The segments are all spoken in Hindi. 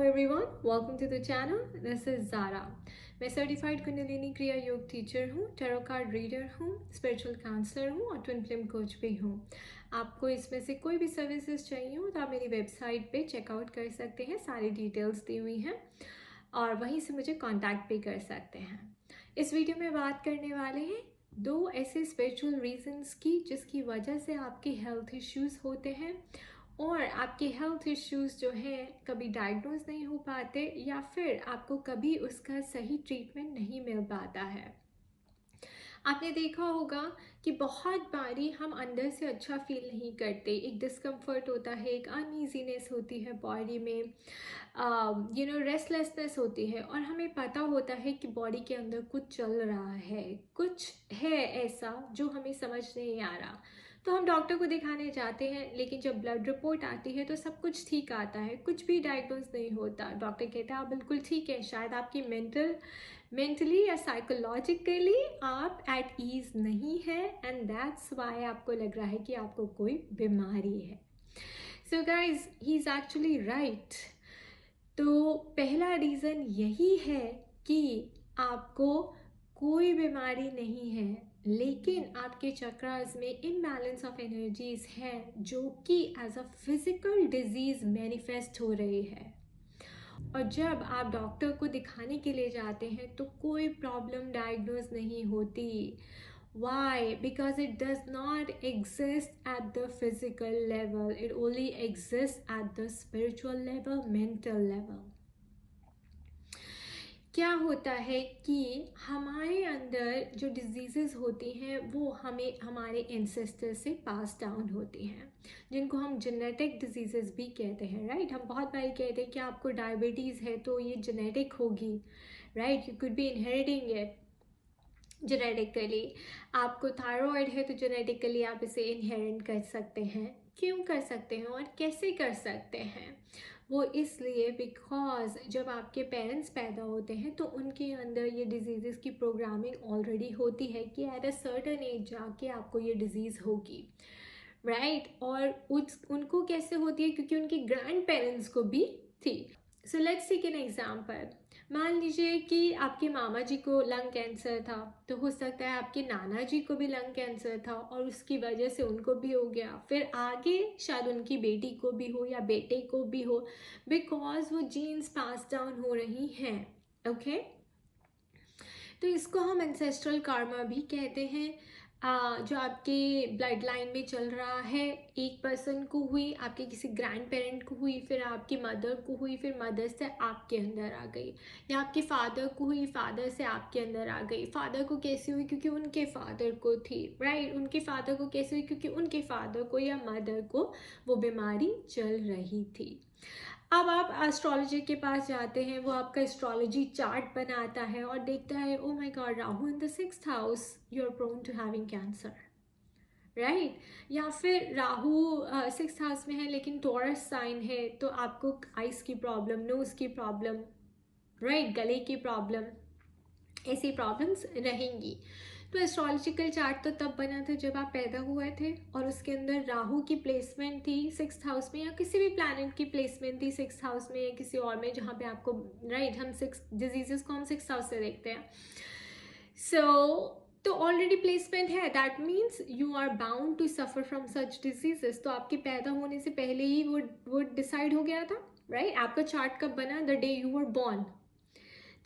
everyone, welcome to the channel. This is Zara. मैं सर्टिफाइड कुंडलिनी क्रिया योग टीचर हूँ, टैरो कार्ड रीडर हूँ, स्पिरिचुअल काउंसलर हूँ और ट्विन फ्लेम कोच भी हूँ। आपको इसमें से कोई भी सर्विसेज चाहिए हो तो आप मेरी वेबसाइट पे चेकआउट कर सकते हैं, सारी डिटेल्स दी हुई हैं और वहीं से मुझे कांटेक्ट भी कर सकते हैं। इस वीडियो में बात करने वाले हैं दो ऐसे स्पिरिचुअल रीजंस की जिसकी वजह से आपके हेल्थ इश्यूज़ होते हैं और आपके हेल्थ इश्यूज़ जो हैं कभी डायग्नोज नहीं हो पाते या फिर आपको कभी उसका सही ट्रीटमेंट नहीं मिल पाता है। आपने देखा होगा कि बहुत बारी हम अंदर से अच्छा फील नहीं करते, एक डिस्कम्फर्ट होता है, एक अनईजीनेस होती है बॉडी में, रेस्टलेसनेस होती है और हमें पता होता है कि बॉडी के अंदर कुछ चल रहा है, कुछ है ऐसा जो हमें समझ नहीं आ रहा। तो हम डॉक्टर को दिखाने जाते हैं, लेकिन जब ब्लड रिपोर्ट आती है तो सब कुछ ठीक आता है, कुछ भी डायग्नोज नहीं होता। डॉक्टर कहता है आप बिल्कुल ठीक है, शायद आपकी मेंटली या साइकोलॉजिकली आप एट ईज नहीं है एंड दैट्स वाई आपको लग रहा है कि आपको कोई बीमारी है। So guys, he is actually right. तो पहला रीज़न यही है कि आपको कोई बीमारी नहीं है, लेकिन आपके चक्रास में इम्बैलेंस ऑफ एनर्जीज हैं जो कि as a physical disease manifest हो रही है। और जब आप डॉक्टर को दिखाने के लिए जाते हैं तो कोई प्रॉब्लम डायग्नोज नहीं होती। Why? Because it does not exist at the physical level. It only exists at the spiritual level, mental level. क्या होता है कि हमारे अंदर जो डिजीज़ेस होती हैं वो हमें हमारे एंसेस्टर से पास डाउन होती हैं, जिनको हम जेनेटिक डिजीज़ेस भी कहते हैं, राइट। हम बहुत बार कहते हैं कि आपको डायबिटीज़ है तो ये जेनेटिक होगी, right, you could be inheriting it genetically. आपको थायराइड है तो जेनेटिकली आप इसे इनहेरिट कर सकते हैं। क्यों कर सकते हैं और कैसे कर सकते हैं? वो इसलिए बिकॉज जब आपके पेरेंट्स पैदा होते हैं तो उनके अंदर ये डिजीज़ की प्रोग्रामिंग ऑलरेडी होती है कि एट अ सर्टन एज जाके आपको ये डिज़ीज़ होगी, राइट। और उनको कैसे होती है? क्योंकि उनके ग्रैंड पेरेंट्स को भी थी। So let's take an example. मान लीजिए कि आपके मामा जी को लंग कैंसर था, तो हो सकता है आपके नाना जी को भी लंग कैंसर था और उसकी वजह से उनको भी हो गया, फिर आगे शायद उनकी बेटी को भी हो या बेटे को भी हो, बिकॉज वो जीन्स पास डाउन हो रही हैं। ओके, तो इसको हम एंसेस्ट्रल कार्मा भी कहते हैं। जो आपके ब्लड लाइन में चल रहा है, एक पर्सन को हुई, आपके किसी ग्रैंड पेरेंट को हुई, फिर आपकी मदर को हुई, फिर मदर से आपके अंदर आ गई, या आपके फादर को हुई, फादर से आपके अंदर आ गई। फादर को कैसे हुई? क्योंकि उनके फादर को थी, राइट। उनके फादर को कैसे हुई? क्योंकि उनके फादर को या मदर को वो बीमारी चल रही थी। अब आप एस्ट्रोलॉजी के पास जाते हैं, वो आपका एस्ट्रोलॉजी चार्ट बनाता है और देखता है oh my god, Rahu in the 6th house, you are prone to having cancer, right. या फिर राहु 6th हाउस में है लेकिन टॉरस साइन है, तो आपको आइस की प्रॉब्लम, नोज की प्रॉब्लम, राइट, गले की प्रॉब्लम, ऐसी प्रॉब्लम्स रहेंगी। तो एस्ट्रोलॉजिकल चार्ट तो तब बना था जब आप पैदा हुए थे और उसके अंदर राहु की प्लेसमेंट थी 6th हाउस में, या किसी भी प्लैनेट की प्लेसमेंट थी 6th हाउस में या किसी और में, जहाँ पे आपको, राइट, हम 6 डिजीजेस को हम 6th हाउस से देखते हैं। तो ऑलरेडी प्लेसमेंट है, that means you are bound to suffer from such diseases. तो आपके पैदा होने से पहले ही वो डिसाइड हो गया था, राइट। आपका चार्ट कब बना? The day you were born.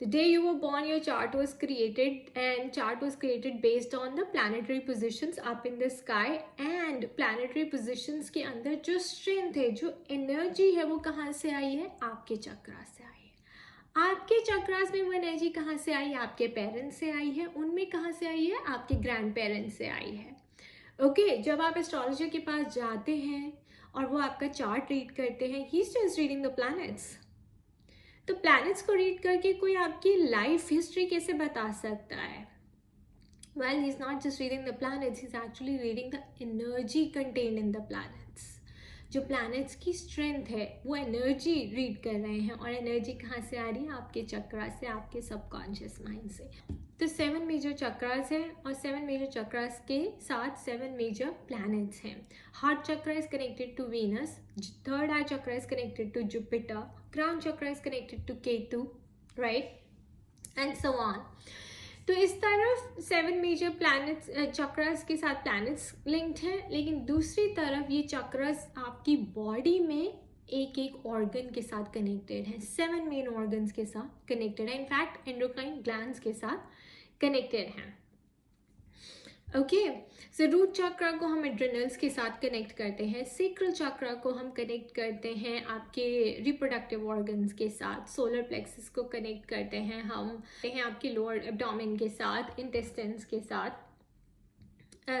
The day you were born, your chart was created, and chart was created based on the planetary positions up in the sky, and planetary positions के अंदर जो strength है, जो energy है, वो कहाँ से आई है? आपके चक्रास से आई है। आपके चक्रास में वो एनर्जी कहाँ से आई? आपके पेरेंट्स से आई है। उनमें कहाँ से आई है? आपके ग्रैंड पेरेंट्स से आई है। ओके, जब आप एस्ट्रोलॉजर के पास जाते हैं और वो आपका चार्ट रीड करते हैं, he is just reading the planets. तो प्लैनेट्स को रीड करके कोई आपकी लाइफ हिस्ट्री कैसे बता सकता है? Well, he's not just reading the planets, he's actually reading the energy contained in the planets. जो प्लैनेट्स की स्ट्रेंथ है वो एनर्जी रीड कर रहे हैं, और एनर्जी कहाँ से आ रही है? आपके चक्रा से, आपके सबकॉन्शियस माइंड से। तो 7 मेजर चक्रास हैं और 7 मेजर चक्रास के साथ 7 मेजर प्लैनेट्स हैं. Heart chakra is connected to Venus, third eye chakra is connected to Jupiter, crown chakra is connected to Ketu, right, and so on. तो इस तरफ 7 मेजर प्लैनेट्स चक्रास के साथ प्लैनेट्स लिंक्ड हैं, लेकिन दूसरी तरफ ये चक्रास आपकी बॉडी में एक एक ऑर्गन के साथ कनेक्टेड है. 7 मेन ऑर्गन्स के साथ कनेक्टेड है, इनफैक्ट एंडोक्राइन ग्लैंड्स के साथ कनेक्टेड हैं. ओके, सो रूट चक्र को हम एड्रेनल्स के साथ कनेक्ट करते हैं, सेक्रल चक्र को हम कनेक्ट करते हैं आपके रिप्रोडक्टिव ऑर्गन्स के साथ, सोलर प्लेक्सस को कनेक्ट करते हैं हम आपके लोअर एब्डोमेन के साथ, इंटेस्टाइन्स के साथ,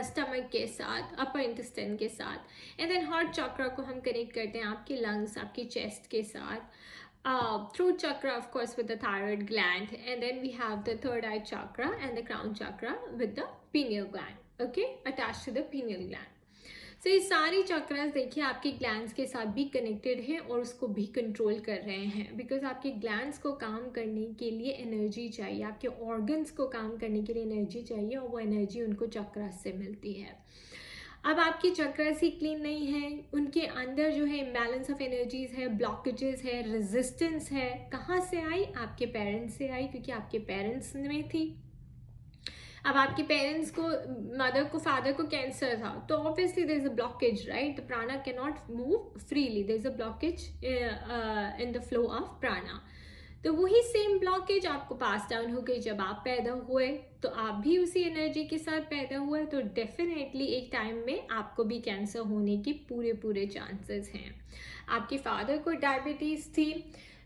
स्टमक के साथ, अपर इंटेस्टाइन के साथ, एंड देन हार्ट चक्र को हम कनेक्ट करते हैं आपके लंग्स, आपके चेस्ट के साथ. Throat chakra, of course, with the thyroid gland, and then we have the third eye chakra and the crown chakra with the pineal gland, okay, attached to the pineal gland. So ये सारी चक्रास देखिए आपके ग्लैंड्स के साथ भी कनेक्टेड हैं और उसको भी कंट्रोल कर रहे हैं, बिकॉज आपके ग्लैंड्स को काम करने के लिए एनर्जी चाहिए, आपके ऑर्गन्स को काम करने के लिए एनर्जी चाहिए, और वो एनर्जी उनको चक्रास से मिलती है. अब आपकी चक्रास ही क्लीन नहीं है, उनके अंदर जो है इम्बैलेंस ऑफ एनर्जीज है, ब्लॉकेजेस है, रेजिस्टेंस है. कहाँ से आई? आपके पेरेंट्स से आई, क्योंकि आपके पेरेंट्स में थी. अब आपके पेरेंट्स को, मदर को, फादर को कैंसर था, तो obviously there is a blockage, right. The prana can not move freely, there is a blockage in the flow of prana. तो वही सेम ब्लॉकेज आपको पास डाउन हो गई जब आप पैदा हुए, तो आप भी उसी एनर्जी के साथ पैदा हुए, तो डेफिनेटली एक टाइम में आपको भी कैंसर होने की पूरे चांसेस हैं. आपके फादर को डायबिटीज़ थी,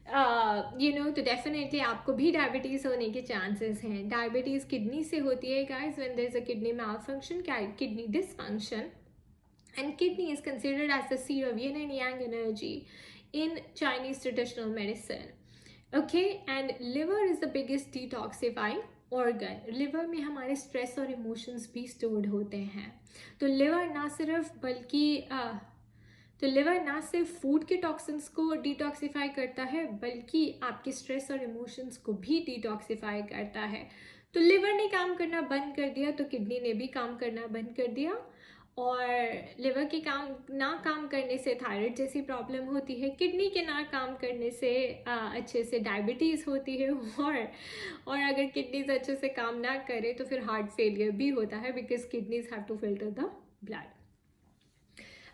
तो डेफिनेटली आपको भी डायबिटीज़ होने के चांसेस हैं. डायबिटीज़ किडनी से होती है guys, when there is a kidney malfunction, kidney dysfunction, and kidney is considered as the seat of yin and yang energy in Chinese traditional medicine. Okay, and liver is the biggest detoxifying organ. Liver में हमारे स्ट्रेस और इमोशंस भी स्टोर्ड होते हैं. तो लिवर ना सिर्फ फूड के टॉक्सिन्स को डिटॉक्सिफाई करता है, बल्कि आपके स्ट्रेस और इमोशंस को भी डिटॉक्सिफाई करता है. तो लिवर ने काम करना बंद कर दिया, तो किडनी ने भी काम करना बंद कर दिया, और लिवर के ना काम करने से थायराइड जैसी प्रॉब्लम होती है, किडनी के ना काम करने से अच्छे से डायबिटीज़ होती है, और अगर किडनीज अच्छे से काम ना करे तो फिर हार्ट फेलियर भी होता है, because kidneys have to filter the blood.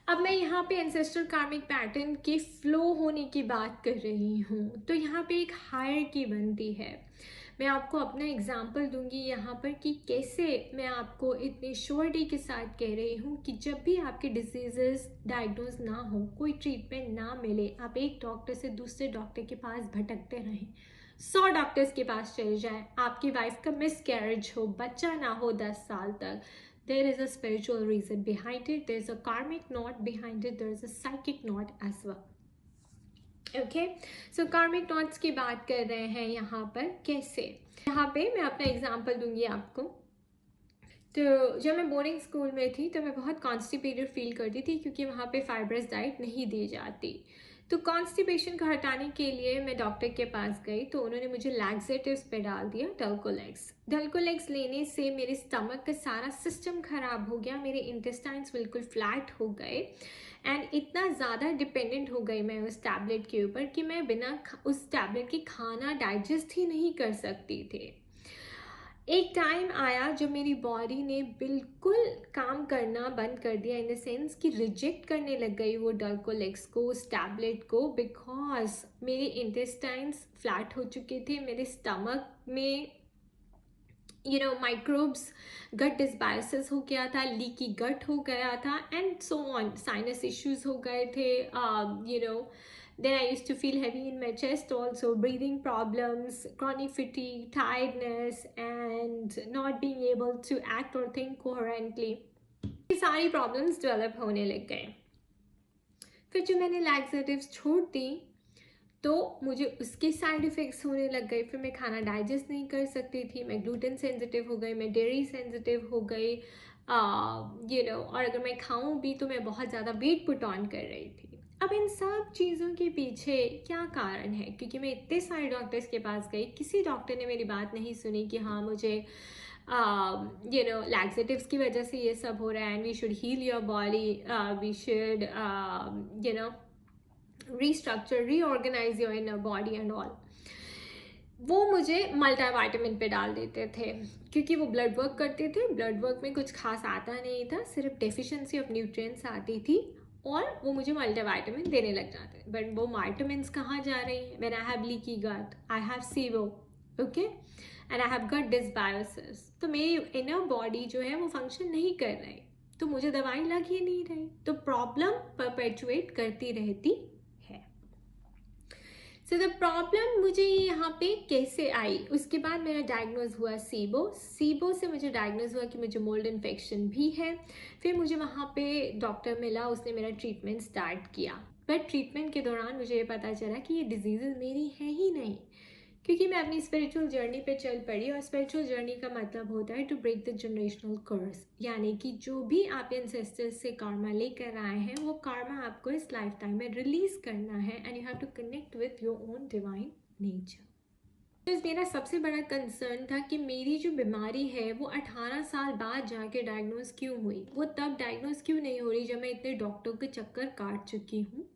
अब मैं यहाँ पे एंसेस्ट्रल कार्मिक पैटर्न के फ्लो होने की बात कर रही हूँ. तो यहाँ पे एक हायरार्की बनती है. मैं आपको अपना एग्जाम्पल दूंगी यहाँ पर कि कैसे मैं आपको इतनी श्योरिटी के साथ कह रही हूँ कि जब भी आपके डिजीजेस डायग्नोज ना हो, कोई ट्रीटमेंट ना मिले, आप एक डॉक्टर से दूसरे डॉक्टर के पास भटकते रहें, 100 डॉक्टर्स के पास चले जाएं, आपकी वाइफ का मिसकैरेज हो, बच्चा ना हो 10 साल तक, there is a spiritual reason behind it, there is a karmic knot behind it, there is a psychic knot as well. Okay, so karmic knots की बात कर रहे हैं यहाँ पर. कैसे? यहाँ पे मैं अपना एग्जाम्पल दूंगी आपको. तो जब मैं बोर्डिंग स्कूल में थी तो मैं बहुत कॉन्स्टिपेटेड फील करती थी, क्योंकि वहाँ पे फाइब्रस डाइट नहीं दी जाती. तो कॉन्स्टिपेशन को हटाने के लिए मैं डॉक्टर के पास गई, तो उन्होंने मुझे लैक्सेटिव्स पे डाल दिया डल्कोलेक्स. डल्कोलेक्स लेने से मेरे स्टमक का सारा सिस्टम खराब हो गया, मेरे इंटेस्टाइन्स बिल्कुल फ्लैट हो गए, एंड इतना ज़्यादा डिपेंडेंट हो गई मैं उस टैबलेट के ऊपर कि मैं बिना उस टैबलेट के खाना डाइजेस्ट ही नहीं कर सकती थी. एक टाइम आया जब मेरी बॉडी ने बिल्कुल काम करना बंद कर दिया, इन द सेंस कि रिजेक्ट करने लग गई वो डल्कोलेक्स को, उस टैबलेट को, बिकॉज मेरे इंटेस्टाइन्स फ्लैट हो चुके थे, मेरे स्टमक में माइक्रोब्स, गट डिसबायोसिस हो गया था, लीकी गट हो गया था, and so on. Sinus issues हो गए थे, Then I used to feel heavy in my chest also, breathing problems, chronic fatigue, tiredness, and not being able to act or think coherently. ये सारी प्रॉब्लम्स डेवलप होने लग गए. फिर जब मैंने लैक्सेटिव्स छोड़ दी तो मुझे उसके साइड इफ़ेक्ट्स होने लग गए. फिर मैं खाना डाइजेस्ट नहीं कर सकती थी, मैं ग्लूटेन सेंसिटिव हो गई, मैं डेयरी सेंसिटिव हो गई, और अगर मैं खाऊं भी तो मैं बहुत ज़्यादा वेट पुट ऑन कर रही थी. अब इन सब चीज़ों के पीछे क्या कारण है, क्योंकि मैं इतने सारे डॉक्टर्स के पास गई, किसी डॉक्टर ने मेरी बात नहीं सुनी कि हाँ मुझे लैक्सेटिव्स की वजह से ये सब हो रहा है and we should heal your body, we should restructure reorganise your inner body and all. वो मुझे मल्टीविटामिन पे डाल देते थे, क्योंकि वो ब्लड वर्क करते थे, ब्लड वर्क में कुछ खास आता नहीं था, सिर्फ डेफिशिएंसी ऑफ न्यूट्रिएंट्स आती थी, और वो मुझे मल्टीविटामिन देने लग जाते। बट वो विटामिन्स कहाँ जा रही हैं? When I have leaky gut, I have SIBO, okay, and I have gut dysbiosis, तो मेरी इनर बॉडी जो है वो फंक्शन नहीं कर रही, तो मुझे दवाई लग ही नहीं रही, तो प्रॉब्लम परपेचुएट करती रहती है। सो द प्रॉब्लम मुझे यहाँ पे कैसे आई, उसके बाद मेरा डायग्नोज हुआ सीबो से मुझे डायग्नोज हुआ कि मुझे मोल्ड इन्फेक्शन भी है। फिर मुझे वहाँ पे डॉक्टर मिला, उसने मेरा ट्रीटमेंट स्टार्ट किया, बट ट्रीटमेंट के दौरान मुझे ये पता चला कि ये डिजीज़ मेरी है ही नहीं, क्योंकि मैं अपनी स्पिरिचुअल जर्नी पे चल पड़ी, और स्पिरिचुअल जर्नी का मतलब होता है टू ब्रेक द जनरेशनल कर्स, यानी कि जो भी आप एंसेस्टर्स से कार्मा लेकर आए हैं वो कार्मा आपको इस लाइफ टाइम में रिलीज करना है, and you have to connect with your own divine nature. तो मेरा सबसे बड़ा कंसर्न था कि मेरी जो बीमारी है वो 18 साल बाद जाके डायग्नोज क्यों हुई, वो तब डायग्नोज क्यों नहीं हो रही जब मैं इतने डॉक्टरों के चक्कर काट चुकी हूँ।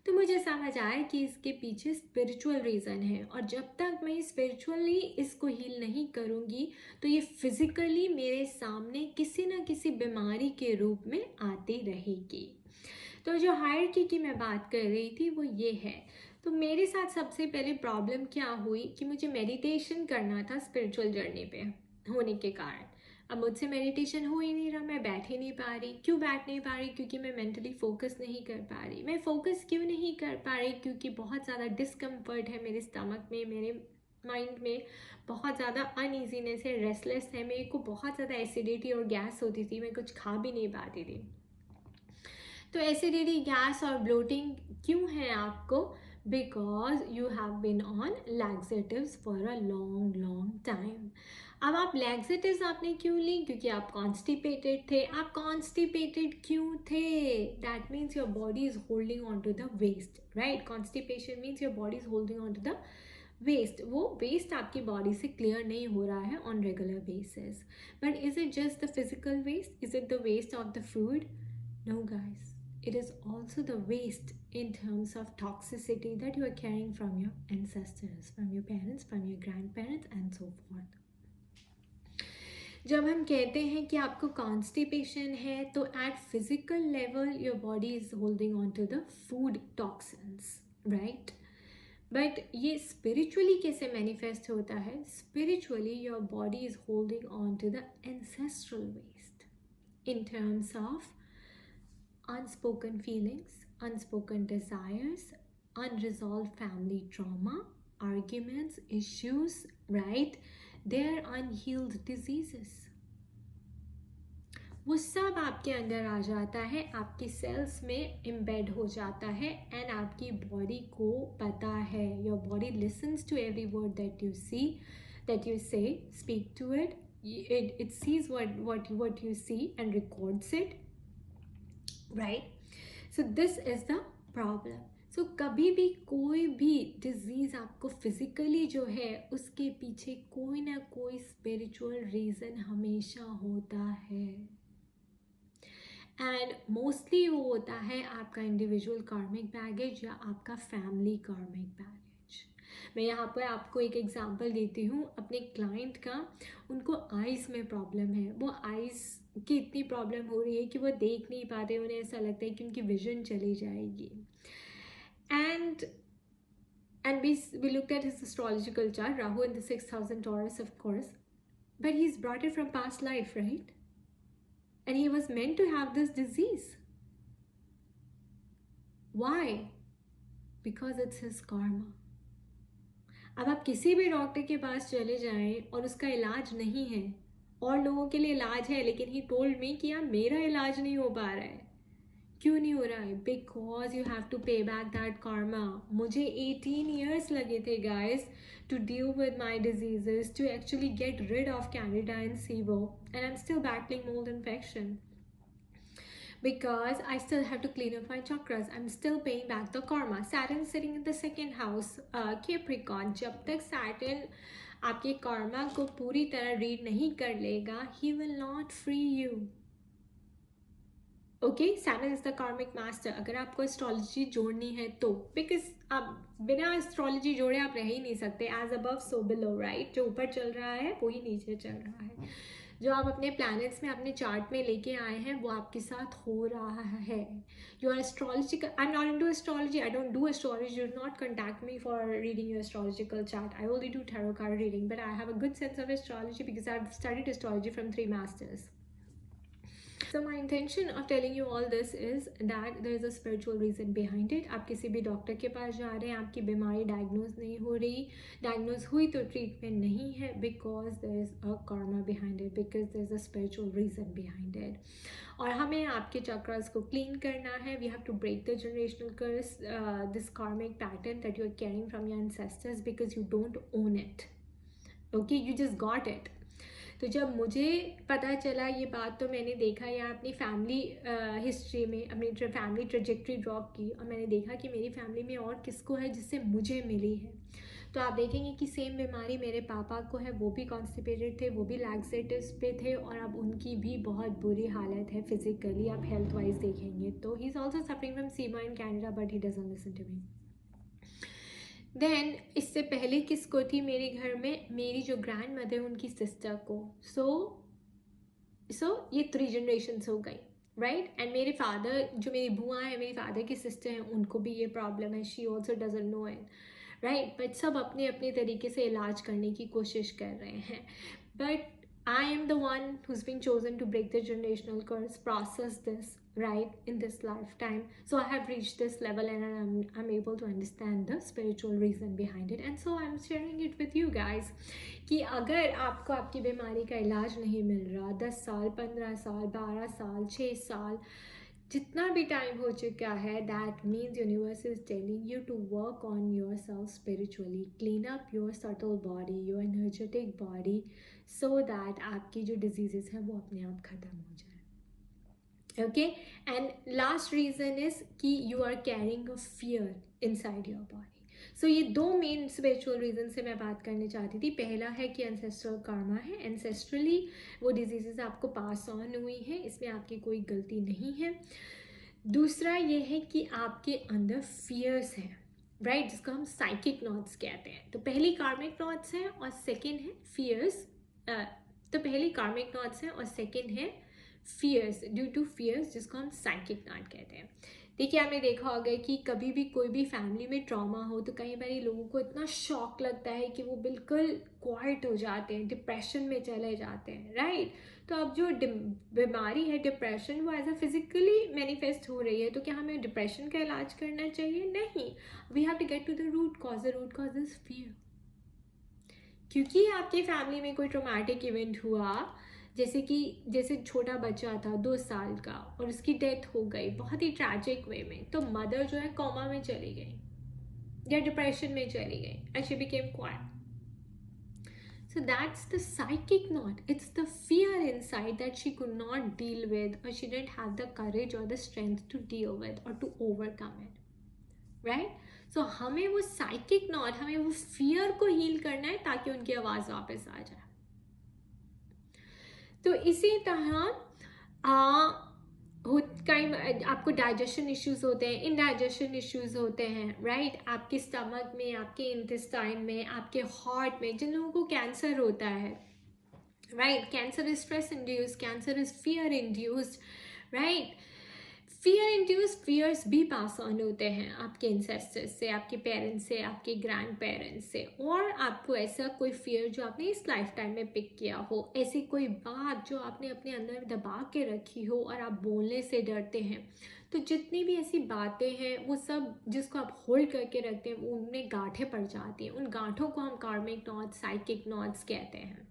तो मुझे समझ आया कि इसके पीछे स्पिरिचुअल रीज़न है, और जब तक मैं स्पिरिचुअली इसको हील नहीं करूँगी तो ये फिज़िकली मेरे सामने किसी न किसी बीमारी के रूप में आती रहेगी। तो जो हायरार्की की मैं बात कर रही थी वो ये है। तो मेरे साथ सबसे पहले प्रॉब्लम क्या हुई कि मुझे मेडिटेशन करना था स्पिरिचुअल जर्नी पे होने के कारण। अब मुझसे मेडिटेशन हो ही नहीं रहा, मैं बैठ ही नहीं पा रही। क्यों बैठ नहीं पा रही? क्योंकि मैं मेंटली फोकस नहीं कर पा रही। मैं फोकस क्यों नहीं कर पा रही? क्योंकि बहुत ज़्यादा डिस्कम्फर्ट है मेरे स्टमक में, मेरे माइंड में बहुत ज़्यादा अनईजीनेस है, रेस्टलेस है, मेरे को बहुत ज़्यादा एसिडिटी और गैस होती थी, मैं कुछ खा भी नहीं पाती थी। तो एसिडिटी, गैस और ब्लोटिंग क्यों है आपको? Because you have been on laxatives for a long long time. अब आप लैक्सेटिव्स आपने क्यों ली? क्योंकि आप कॉन्स्टिपेटेड थे। आप कॉन्स्टिपेटेड क्यों थे? That means your body is holding on to the waste, right? Constipation means your body is holding on to the waste. वो वेस्ट आपकी बॉडी से क्लियर नहीं हो रहा है on regular basis. But is it just the physical waste? Is it the waste of the food? No, guys. It is also the waste in terms of toxicity that you are carrying from your ancestors, from your parents, from your grandparents, and so forth. जब हम कहते हैं कि आपको कॉन्स्टिपेशन है, तो at physical level your body is holding on to the food toxins, right? But ये स्पिरिचुअली कैसे मैनिफेस्ट होता है? Spiritually your body is holding on to the ancestral waste in terms of unspoken feelings, unspoken desires, unresolved family trauma, arguments, issues, right? They're unhealed diseases. वो सब आपके अंदर आ जाता है, आपकी सेल्स में इम्बेड हो जाता है, एंड आपकी बॉडी को पता है। Your body listens to every word that you see, that you say, speak to it, it sees what you see and records it, right? So this is the problem. So कभी भी कोई भी डिजीज़ आपको फिजिकली जो है उसके पीछे कोई ना कोई स्पिरिचुअल रीज़न हमेशा होता है, एंड मोस्टली वो होता है आपका इंडिविजुअल कार्मिक बैगेज या आपका फैमिली कार्मिक बैगेज। मैं यहाँ पर आपको एक एग्जांपल देती हूँ अपने क्लाइंट का। उनको आइज़ में प्रॉब्लम है, वो आइज़ की इतनी प्रॉब्लम हो रही है कि वो देख नहीं पाते, उन्हें ऐसा लगता है कि उनकी विजन चली जाएगी। And we looked at his astrological chart, Rahu in the 6th house in Taurus, of course, but he's brought it from past life, right? And he was meant to have this disease. Why? Because it's his karma. अब आप किसी भी डॉक्टर के पास चले जाएं और उसका इलाज नहीं है, और लोगों के लिए इलाज है, लेकिन ही टोल्ड मी कि यार मेरा इलाज नहीं हो पा रहा है। क्यों नहीं हो रहा है? बिकॉज यू हैव टू पे बैक दैट karma. मुझे 18 years लगे थे guys to deal with my diseases, to actually get rid of Candida and SIBO, and I'm still battling mold infection. because I still have to clean up my chakras. I'm still paying back the karma. Saturn sitting in the second house, Capricorn. जब तक Saturn आपके karma को पूरी तरह read नहीं कर लेगा, he will not free you. Okay, Saturn is the कार्मिक मास्टर. अगर आपको एस्ट्रोलॉजी जोड़नी है तो, बिकॉज आप बिना एस्ट्रोलॉजी जोड़े आप रह ही नहीं सकते. As above so below, right. जो ऊपर चल रहा है वो ही नीचे चल रहा है. जो आप अपने प्लैनेट्स में अपने चार्ट में लेके आए हैं वो आपके साथ हो रहा है. Your astrology, I am not into astrology, I don't do astrology. Do not contact me for reading your astrological chart. I only do tarot card reading, but I have a good sense of astrology because I have studied astrology from 3 masters. So my intention of telling you all this is that there is a spiritual reason behind it. आप किसी भी डॉक्टर के पास जा रहे हैं, आपकी बीमारी डायग्नोज नहीं हो रही, डायग्नोज हुई तो ट्रीटमेंट नहीं है, because there is a karma behind it, because there is a spiritual reason behind it. और हमें आपके चक्रास को क्लीन करना है. We have to break the generational curse, this karmic pattern that you are carrying from your ancestors, because you don't own it. Okay, you just got it. तो जब मुझे पता चला ये बात, तो मैंने देखा या अपनी फैमिली हिस्ट्री में अपनी फैमिली ट्रेजेक्ट्री ड्रॉप की, और मैंने देखा कि मेरी फैमिली में और किसको है जिससे मुझे मिली है. तो आप देखेंगे कि सेम बीमारी मेरे पापा को है, वो भी कॉन्स्टिपेटेड थे, वो भी लैक्सेटिव्स पे थे, और अब उनकी भी बहुत बुरी हालत है फिजिकली. आप हेल्थ वाइज देखेंगे तो he is also suffering from Seema in Canada, but he doesn't listen to me. Then इससे पहले किसको थी मेरे घर में, मेरी जो ग्रैंड मदर उनकी सिस्टर को. सो ये 3 जनरेशन्स हो गई, राइट. एंड मेरे फादर, जो मेरी बुआ है, मेरी फादर की सिस्टर हैं, उनको भी ये प्रॉब्लम है. She also doesn't know it, right. But सब अपने अपने तरीके से इलाज करने की कोशिश कर रहे हैं. But I am the one who's been chosen to break the generational curse, process this, right, in this lifetime. So I have reached this level, and I'm able to understand the spiritual reason behind it, and so I'm sharing it with you guys. कि अगर आपको आपकी बीमारी का इलाज नहीं मिल रहा, 10 साल, 15 साल, 12 साल, 6 साल, जितना भी टाइम हो चुका है, that means universe is telling you to work on your self spiritually, clean up your subtle body, your energetic body, so that आपकी जो डिजीजेस हैं वो अपने आप ख़त्म हो जाए. Okay. And last reason is कि you are carrying a fear inside your body. So ये 2 मेन स्पिरिचुअल रीज़न से मैं बात करने चाहती थी. पहला है कि एंसेस्ट्रल कार्मा है, एंसेस्ट्रली वो डिजीज़ेस आपको पास ऑन हुई हैं, इसमें आपकी कोई गलती नहीं है. दूसरा ये है कि आपके अंदर फियर्स हैं, राइट, जिसको हम साइकिक नॉट्स कहते हैं. तो पहली कार्मिक नॉट्स हैं और सेकेंड है फियर्स. तो पहली कार्मिक नॉट्स हैं और सेकेंड है फियर्स, ड्यू टू फियर्स, जिसको हम साइकिक नॉट कहते हैं. देखिए, आपने देखा होगा कि कभी भी कोई भी फैमिली में ट्रॉमा हो तो कई बार लोगों को इतना शॉक लगता है कि वो बिल्कुल क्वाइट हो जाते हैं, डिप्रेशन में चले जाते हैं, राइट. तो अब जो बीमारी है डिप्रेशन, वो एज अ फिजिकली मैनिफेस्ट हो रही है, तो क्या हमें डिप्रेशन का इलाज करना चाहिए? नहीं. We have to get to the root cause. The root cause is fear. क्योंकि आपकी फैमिली में कोई ट्रॉमेटिक इवेंट हुआ, जैसे छोटा बच्चा था 2 साल का और उसकी डेथ हो गई बहुत ही ट्रैजिक वे में, तो मदर जो है कोमा में चली गई या डिप्रेशन में चली गई, and she became quite. So that's the psychic knot. It's the fear inside that she could not deal with, or she didn't have the courage or the strength to deal with or to overcome it. Right? So हमें वो psychic knot, हमें वो fear को heal करना है ताकि उनकी आवाज़ वापस आ जाए. तो इसी तरह आपको डाइजेशन इश्यूज होते हैं, इनडाइजेशन इश्यूज होते हैं, राइट. आपके स्टमक में, आपके इंटेस्टाइन में, आपके हार्ट में. जिन लोगों को कैंसर होता है, right, cancer is stress induced, cancer is fear induced, right. Fear induced fears भी पास ऑन होते हैं आपके इंसेस्टर्स से, आपके पेरेंट्स से, आपके ग्रैंड पेरेंट्स से. और आपको ऐसा कोई फियर जो आपने इस लाइफ टाइम में पिक किया हो, ऐसी कोई बात जो आपने अपने अंदर दबा के रखी हो और आप बोलने से डरते हैं, तो जितनी भी ऐसी बातें हैं वो सब जिसको आप होल्ड करके रखते हैं, वो उनमें गांठें पड़ जाती हैं. उन गांठों को हम कार्मिक नॉट्स, साइकिक नॉट्स कहते हैं,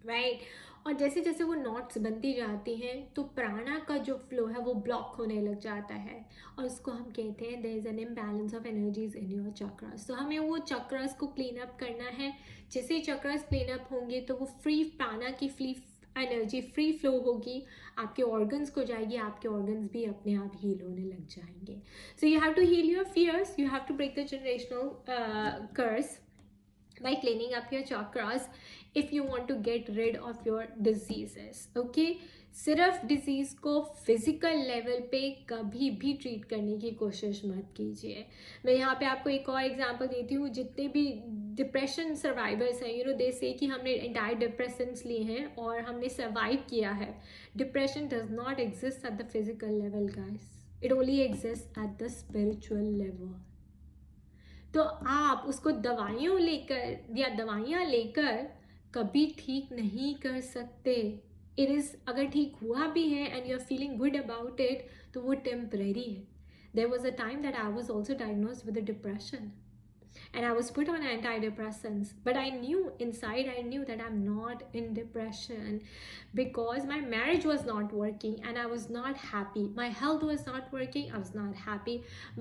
राइट. और जैसे जैसे वो नॉट्स बनती जाती हैं तो प्राणा का जो फ्लो है वो ब्लॉक होने लग जाता है, और उसको हम कहते हैं there is an imbalance of energies in your chakras. तो हमें वो चक्रास को क्लीन अप करना है. जैसे ही चक्रास क्लीन अप होंगे तो वो फ्री प्राणा की एनर्जी फ्री फ्लो होगी, आपके ऑर्गन्स को जाएगी, आपके ऑर्गन्स भी अपने आप हील होने लग जाएंगे. So you have to heal your fears, you have to break the generational curse by cleaning up your chakras if you want to get rid of your diseases. Okay, सिर्फ डिजीज़ को फिजिकल लेवल पे कभी भी ट्रीट करने की कोशिश मत कीजिए. मैं यहाँ पे आपको एक और एग्जांपल देती हूँ. जितने भी डिप्रेशन सर्वाइवर्स हैं, यू नो दे से कि हमने एंटायर डिप्रेसेंट्स लिए हैं और हमने सर्वाइव किया है. Depression does not exist at the physical level guys, it only exist at the spiritual level. तो आप उसको दवाइयों लेकर या दवाइयाँ लेकर कभी ठीक नहीं कर सकते. इट इज़, अगर ठीक हुआ भी है and you are feeling good about it, तो वो टेम्परेरी है. There was a time that I was also diagnosed with depression and I was put on antidepressants, but I knew inside, I knew that I'm not in depression because my marriage was not working and I was not happy. My health was not working, I was not happy.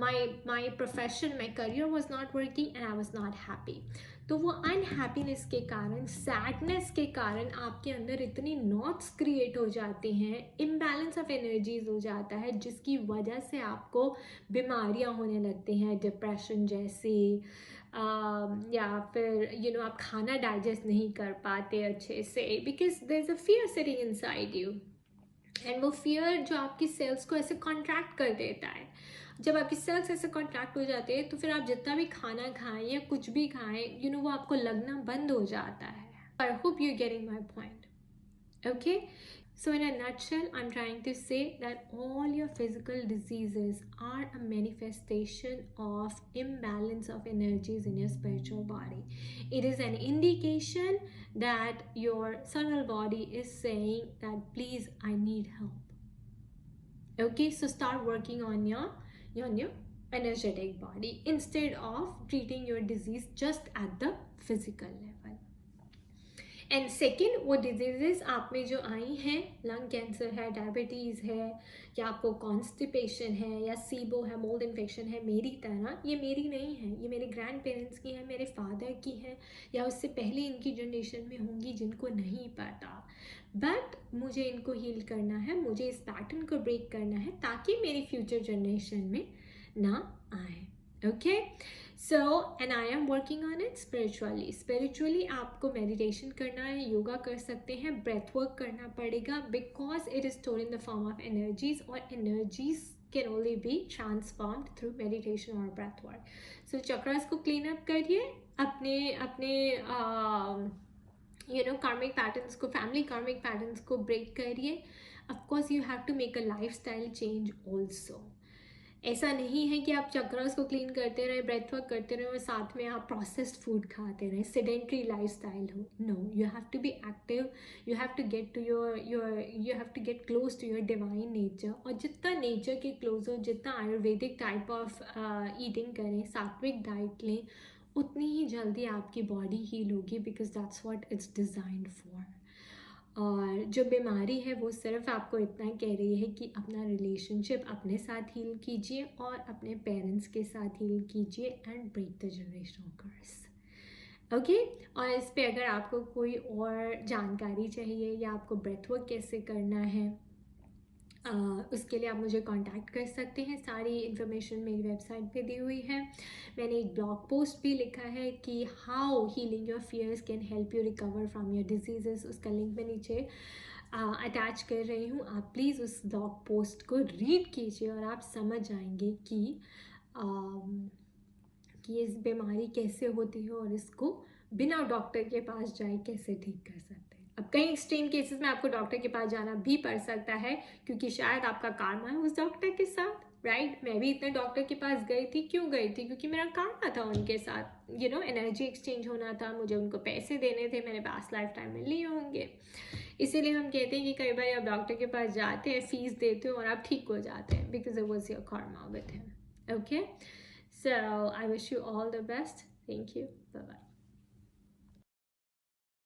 My profession, my career was not working and I was not happy. तो वो अनहैप्पीनेस के कारण, सैडनेस के कारण आपके अंदर इतनी नॉट्स क्रिएट हो जाती हैं, इम्बैलेंस ऑफ एनर्जीज हो जाता है, जिसकी वजह से आपको बीमारियां होने लगती हैं, डिप्रेशन जैसी, या फिर यू नो आप खाना डाइजेस्ट नहीं कर पाते अच्छे से, because there is a fear sitting inside you. And वो फियर जो आपकी सेल्स को ऐसे कॉन्ट्रैक्ट कर देता है. जब आपकी सेल्स ऐसे कॉन्ट्रैक्ट हो जाते हैं तो फिर आप जितना भी खाना खाएं या कुछ भी खाएं, यू नो वो आपको लगना बंद हो जाता है. I hope you getting my point. Okay, so in a nutshell, I'm trying to say that all your physical diseases are a manifestation of imbalance of energies in your spiritual body. It is an indication that your subtle body is saying that please, I need help. Okay, so start working on your energetic body instead of treating your disease just at the physical level. And second, वो डिजीज़ेस आप में जो आई हैं, लंग कैंसर है, डायबिटीज़ है, या आपको कॉन्स्टिपेशन है, या सीबो है, मोल्ड इन्फेक्शन है, मेरी तरह, ये मेरी नहीं है, ये मेरे ग्रैंड पेरेंट्स की है, मेरे फादर की है, या उससे पहले इनकी जनरेशन में होंगी जिनको नहीं पता. बट मुझे इनको हील करना है, मुझे इस पैटर्न को ब्रेक करना है ताकि मेरी फ्यूचर जनरेशन में ना आए. Okay, so and I am working on it spiritually आपको मेडिटेशन करना है, योगा कर सकते हैं, ब्रेथ वर्क करना पड़ेगा, because it is store in the form of energies, और energies can only be transformed through meditation और ब्रेथ वर्क. सो चक्रास को क्लीन अप करिए, अपने यू नो कार्मिक पैटर्न्स को, फैमिली कार्मिक पैटर्न्स को ब्रेक करिए. Of course you have to make a lifestyle change also. ऐसा नहीं है कि आप चक्रास को क्लीन करते रहें, ब्रेथ वर्क करते रहें और साथ में आप प्रोसेस्ड फूड खाते रहें, सेडेंट्री लाइफस्टाइल हो. No, you have to be active, you have to get to you have to get close to your divine nature. और जितना नेचर के क्लोज हो, जितना आयुर्वेदिक टाइप ऑफ ईटिंग करें, सात्विक डाइट लें, उतनी ही जल्दी आपकी बॉडी हील होगी, because that's what it's designed for. और जो बीमारी है वो सिर्फ आपको इतना कह रही है कि अपना रिलेशनशिप अपने साथ हील कीजिए और अपने पेरेंट्स के साथ हील कीजिए and break the generational curse. Okay, और इस पे अगर आपको कोई और जानकारी चाहिए या आपको ब्रेथ वर्क कैसे करना है, उसके लिए आप मुझे कांटेक्ट कर सकते हैं. सारी इन्फॉर्मेशन मेरी वेबसाइट पे दी हुई है. मैंने एक ब्लॉग पोस्ट भी लिखा है कि how healing your fears can help you recover from your diseases. उसका लिंक मैं नीचे अटैच कर रही हूँ. आप प्लीज़ उस ब्लॉग पोस्ट को रीड कीजिए और आप समझ जाएंगे कि ये बीमारी कैसे होती है और इसको बिना डॉक्टर के पास जाए कैसे ठीक कर सकते हैं. अब कई एक्सट्रीम केसेस में आपको डॉक्टर के पास जाना भी पड़ सकता है, क्योंकि शायद आपका कार्मा है उस डॉक्टर के साथ. राइट, मैं भी इतने डॉक्टर के पास गई थी. क्यों गई थी? क्योंकि मेरा कार्मा था उनके साथ, यू नो एनर्जी एक्सचेंज होना था, मुझे उनको पैसे देने थे, मैंने पास्ट लाइफ टाइम में लिए होंगे. इसीलिए हम कहते हैं कि कई बार आप डॉक्टर के पास जाते हैं, फीस देते हो और आप ठीक हो जाते हैं, because it was your karma with him. Okay, so I wish you all the best. Thank you. Bye bye.